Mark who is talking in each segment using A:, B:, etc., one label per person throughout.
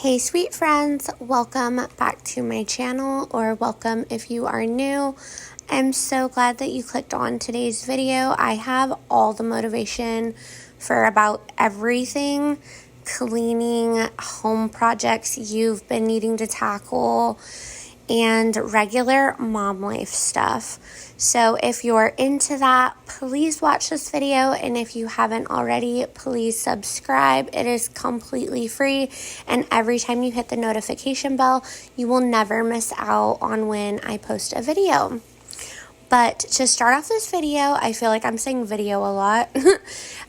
A: Hey sweet friends, welcome back to my channel, or welcome if you are new. I'm so glad that you clicked on today's video. I have all the motivation for about everything cleaning, home projects you've been needing to tackle, and regular mom life stuff. So if you're into that, please watch this video, and if you haven't already, please subscribe. It is completely free, and every time you hit the notification bell, you will never miss out on when I post a video. But to start off this video, I feel like I'm saying video a lot.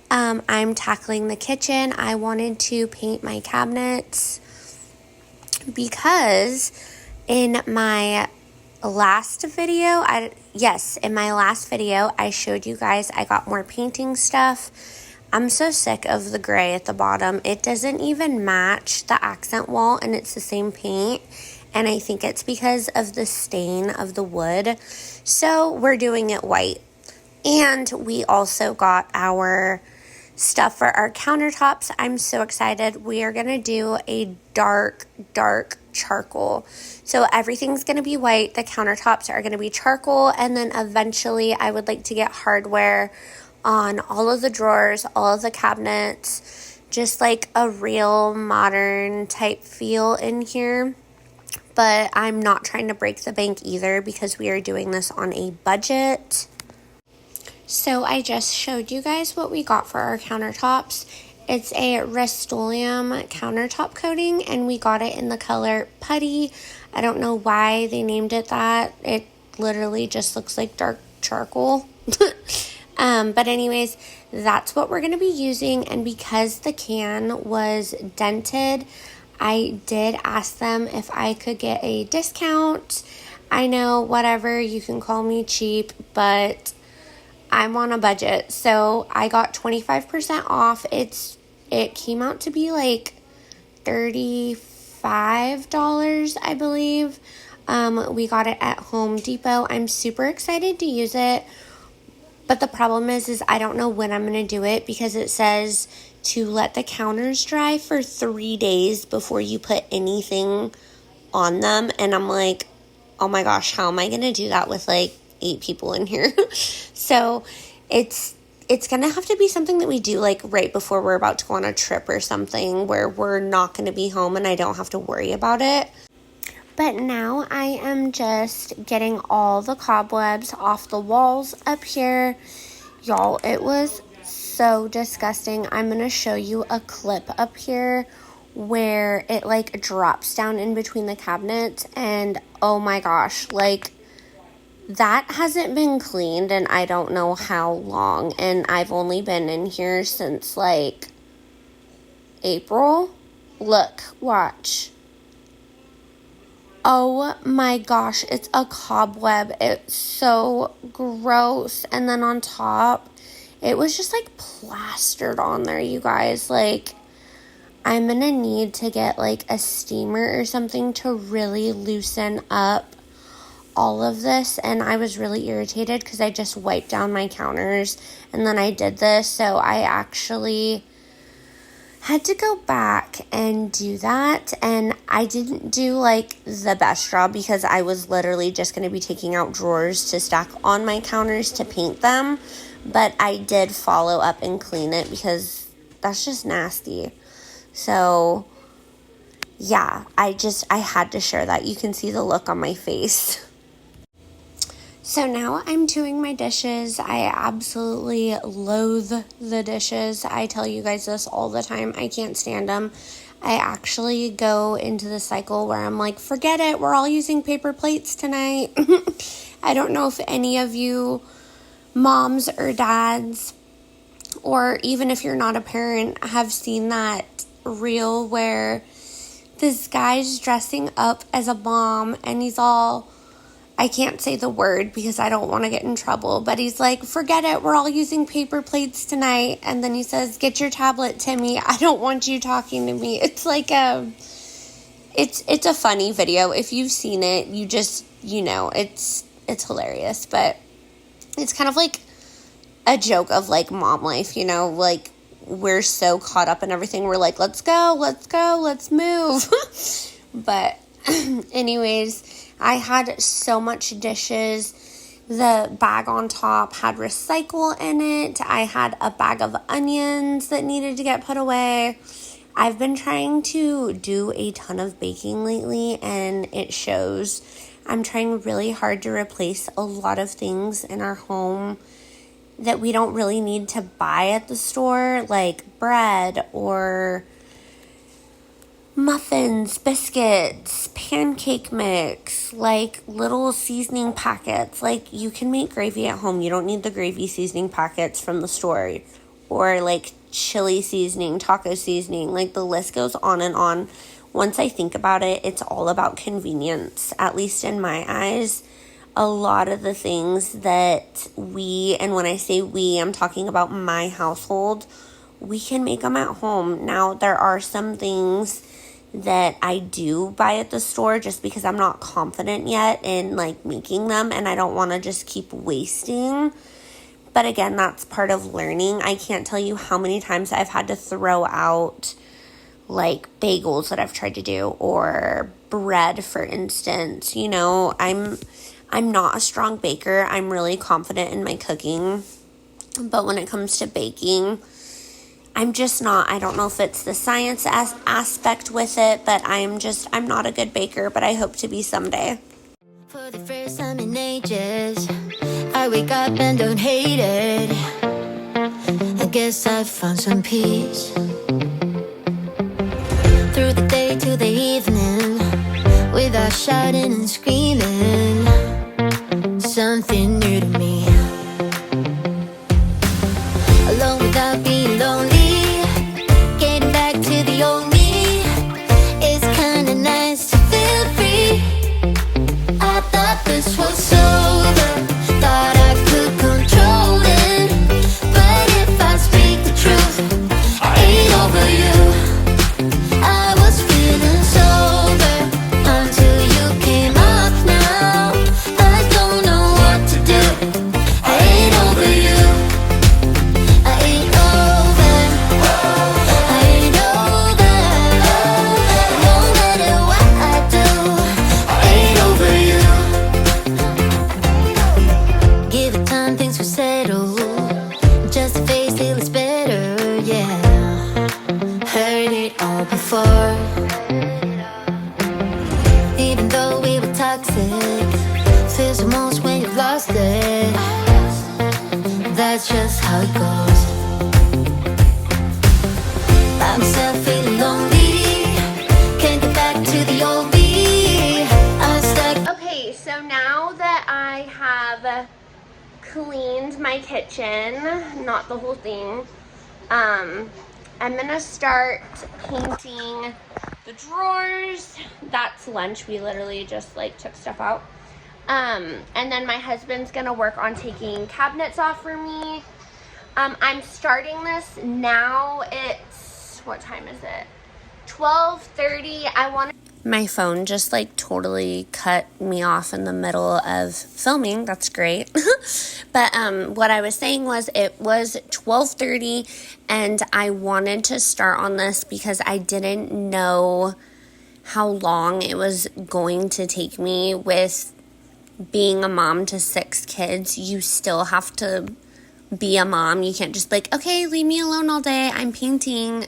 A: I'm tackling the kitchen. I wanted to paint my cabinets because in my last video, I showed you guys I got more painting stuff. I'm so sick of the gray at the bottom. It doesn't even match the accent wall, and it's the same paint. And I think it's because of the stain of the wood. So we're doing it white. And we also got our stuff for our countertops. I'm so excited. We are going to do a dark charcoal. So everything's going to be white. The countertops are going to be charcoal. And then eventually I would like to get hardware on all of the drawers, all of the cabinets, just like a real modern type feel in here. But I'm not trying to break the bank either because we are doing this on a budget. So I just showed you guys what we got for our countertops. It's a Rust-Oleum countertop coating, and we got it in the color putty. I don't know why they named it that. It literally just looks like dark charcoal. But anyways, that's what we're going to be using. And because the can was dented, I did ask them if I could get a discount. I know, whatever, you can call me cheap, but I'm on a budget. So I got 25% off. It came out to be like $35, I believe. We got it at Home Depot. I'm super excited to use it. But the problem is I don't know when I'm going to do it because it says to let the counters dry for 3 days before you put anything on them. And I'm like, oh my gosh, how am I going to do that with like 8 people in here? So it's going to have to be something that we do like right before we're about to go on a trip or something where we're not going to be home and I don't have to worry about it. But now I am just getting all the cobwebs off the walls up here. Y'all, it was so disgusting. I'm going to show you a clip up here where it like drops down in between the cabinets, and oh my gosh, like that hasn't been cleaned and I don't know how long, and I've only been in here since like April. Look, watch. Oh my gosh, it's a cobweb. It's so gross. And then on top, it was just like plastered on there, you guys. Like, I'm gonna need to get like a steamer or something to really loosen up all of this. And I was really irritated because I just wiped down my counters and then I did this. So I actually had to go back and do that, and I didn't do like the best job because I was literally just going to be taking out drawers to stack on my counters to paint them, but I did follow up and clean it because that's just nasty. So yeah, I had to share that. You can see the look on my face. So now I'm doing my dishes. I absolutely loathe the dishes. I tell you guys this all the time. I can't stand them. I actually go into the cycle where I'm like, forget it. We're all using paper plates tonight. I don't know if any of you moms or dads, or even if you're not a parent, have seen that reel where this guy's dressing up as a mom and he's all, I can't say the word because I don't want to get in trouble, but he's like, forget it, we're all using paper plates tonight. And then he says, get your tablet, Timmy. I don't want you talking to me. It's like it's a funny video. If you've seen it, you know, it's hilarious, but it's kind of like a joke of like mom life, you know, like we're so caught up in everything. We're like, let's go, let's move. But anyways, I had so much dishes. The bag on top had recycle in it. I had a bag of onions that needed to get put away. I've been trying to do a ton of baking lately, and it shows. I'm trying really hard to replace a lot of things in our home that we don't really need to buy at the store, like bread or muffins, biscuits, pancake mix, like little seasoning packets. Like, you can make gravy at home. You don't need the gravy seasoning packets from the store, or like chili seasoning, taco seasoning. Like, the list goes on and on. Once I think about it, it's all about convenience, at least in my eyes. A lot of the things that and when I say we, I'm talking about my household, we can make them at home. Now, there are some things that I do buy at the store just because I'm not confident yet in like making them, and I don't want to just keep wasting. But again, that's part of learning. I can't tell you how many times I've had to throw out like bagels that I've tried to do, or bread, for instance. You know, I'm not a strong baker. I'm really confident in my cooking, but when it comes to baking, I'm just not. I don't know if it's the science aspect with it, but I'm not a good baker, but I hope to be someday.
B: For the first time in ages, I wake up and don't hate it. I guess I found some peace. Through the day to the evening, without shouting and screaming, something new to me. Alone without being lonely, getting back to the old me. It's kinda nice to feel free. I thought this was over, thought I could control it. But if I speak the truth, I ain't over you. I was feeling sober until you came up now. I don't know what to do. I ain't over you. I ain't over. I ain't over. No matter what I do, I ain't over you. Give it time, things will settle. Just a face till it's better, yeah. Heard it all before. Even though we were toxic, feels the most when you've lost it. That's just how it goes. I'm still feeling lonely, can't get back to the old me. I'm stuck.
A: Okay, so now that I have cleaned my kitchen, not the whole thing, I'm gonna start painting the drawers. That's lunch. We literally just like took stuff out. And then my husband's gonna work on taking cabinets off for me. I'm starting this now. It's, what time is it? 12:30. My phone just like totally cut me off in the middle of filming. That's great. But what I was saying was, it was 12:30 and I wanted to start on this because I didn't know how long it was going to take me. With being a mom to 6 kids, you still have to be a mom. You can't just be like, okay, leave me alone all day, I'm painting.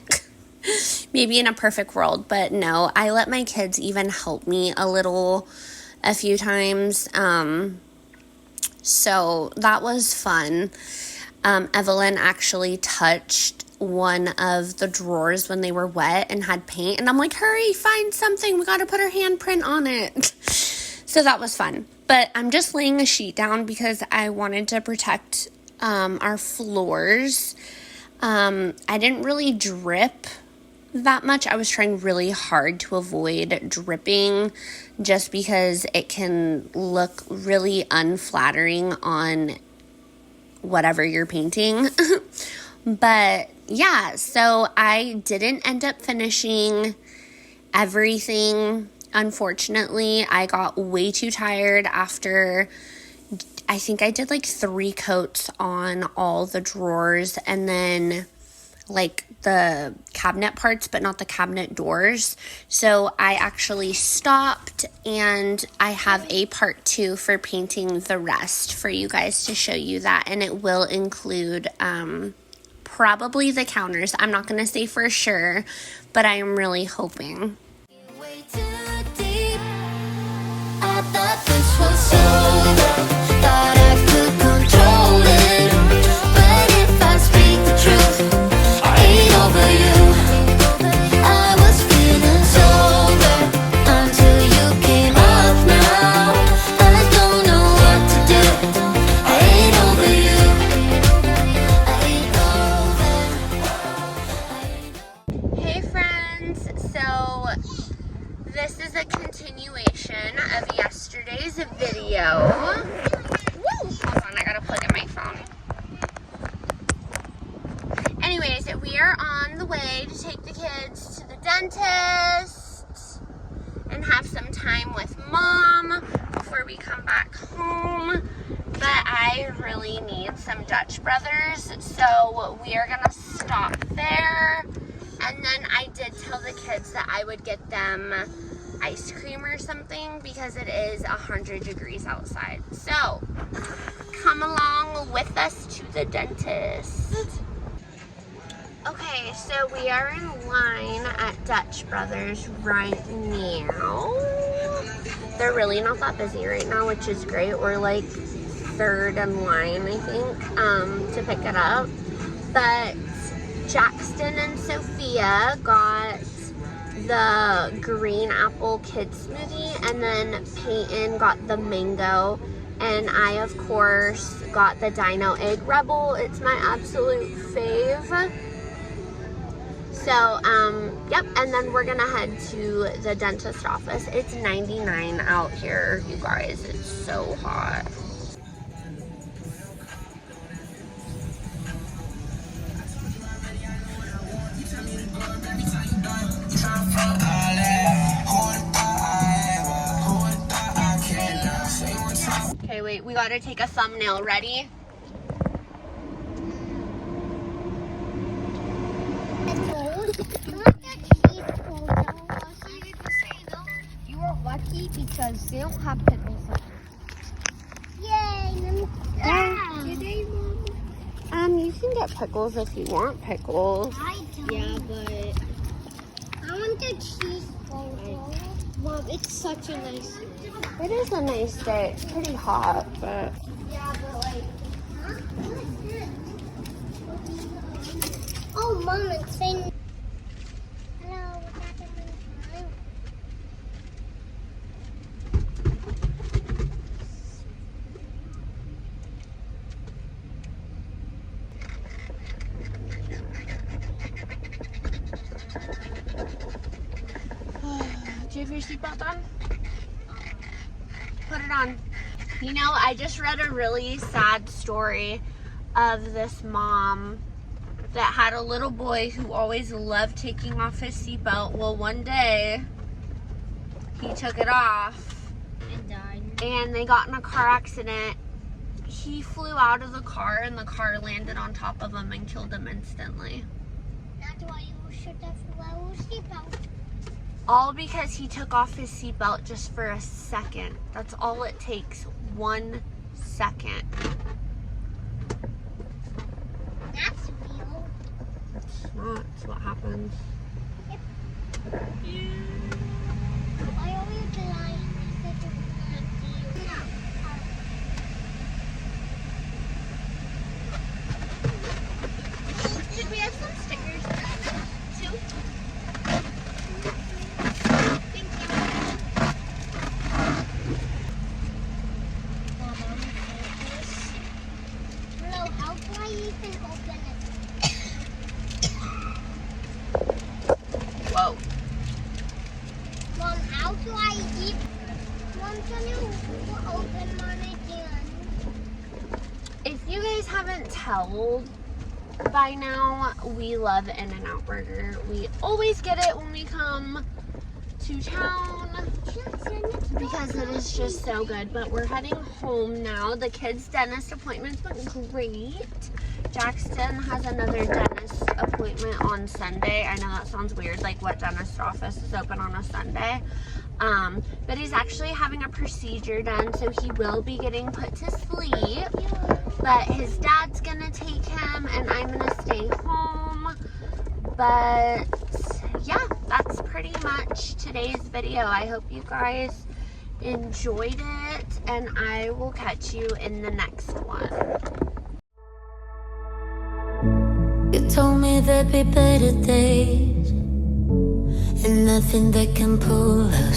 A: Maybe in a perfect world, but no, I let my kids even help me a few times. So that was fun. Evelyn actually touched one of the drawers when they were wet and had paint, and I'm like, hurry, find something, we gotta put her handprint on it. So that was fun. But I'm just laying a sheet down because I wanted to protect our floors. I didn't really drip that much. I was trying really hard to avoid dripping just because it can look really unflattering on whatever you're painting. But yeah, so I didn't end up finishing everything. Unfortunately, I got way too tired after, I think I did like 3 coats on all the drawers, and then like the cabinet parts, but not the cabinet doors. So I actually stopped, and I have a part 2 for painting the rest for you guys to show you that. And it will include probably the counters. I'm not going to say for sure, but I am really hoping.
B: Way too deep. I thought this was over. Thought I could control it. But if I speak the truth, I ain't over you. I was feeling sober until you came up now. I don't know what to do. I ain't over you. I ain't over.
A: Hey friends, so this is a continuation of yesterday's video. Woo! Hold on, I gotta plug in my phone. Anyways, we are on the way to take the kids to the dentist and have some time with Mom before we come back home. But I really need some Dutch Brothers, so we are gonna stop there. And then I did tell the kids that I would get them ice cream or something because it is 100 degrees outside. So come along with us to the dentist. Okay, so we are in line at Dutch Brothers right now. They're really not that busy right now, which is great. We're like third in line, I think, to pick it up. But Jackson and Sophia got the green apple kid smoothie, and then Peyton got the mango, and I of course got the Dino Egg Rebel. It's my absolute fave. So yep, and then we're gonna head to the dentist office. It's 99 out here, you guys. It's so hot. Okay, wait, we gotta take a thumbnail. Ready?
C: You are lucky because they don't have pickles.
B: Yay!
A: You can get pickles if you want pickles.
B: I do.
C: Yeah, but
B: I want the cheese photo.
C: Mom, it's such a nice.
A: It is a nice day. It's pretty hot, but
B: Yeah, but like, huh? Oh, Mom, it's saying. Hello, we're back in the time.
A: do you have your seatbelt on? Put it on. You know, I just read a really sad story of this mom that had a little boy who always loved taking off his seatbelt. Well, one day he took it off
C: And died.
A: and they got in a car accident. He flew out of the car and the car landed on top of him and killed him instantly.
B: That's why you should have wear a seatbelt.
A: All because he took off his seatbelt just for a second. That's all it takes. 1 second.
B: That's real.
A: It's not. It's what happens.
B: I always lie.
A: Did we have some stickers too? Thank you.
B: Hello, how do I even open it?
A: Whoa.
B: Mom, how do I even? Mom, can you open mine again?
A: If you guys haven't told by now, we love In-N-Out Burger. We always get it when we come to town because it is just so good. But we're heading home now. The kids' dentist appointments went great. Jackson has another dentist appointment on Sunday. I know that sounds weird, like what dentist office is open on a Sunday? But he's actually having a procedure done, so he will be getting put to sleep. But his dad's gonna take him, and I'm gonna stay home. But yeah, that's pretty much today's video. I hope you guys enjoyed it, and I will catch you in the next one.
B: You told me there'd be better days, and nothing that can pull us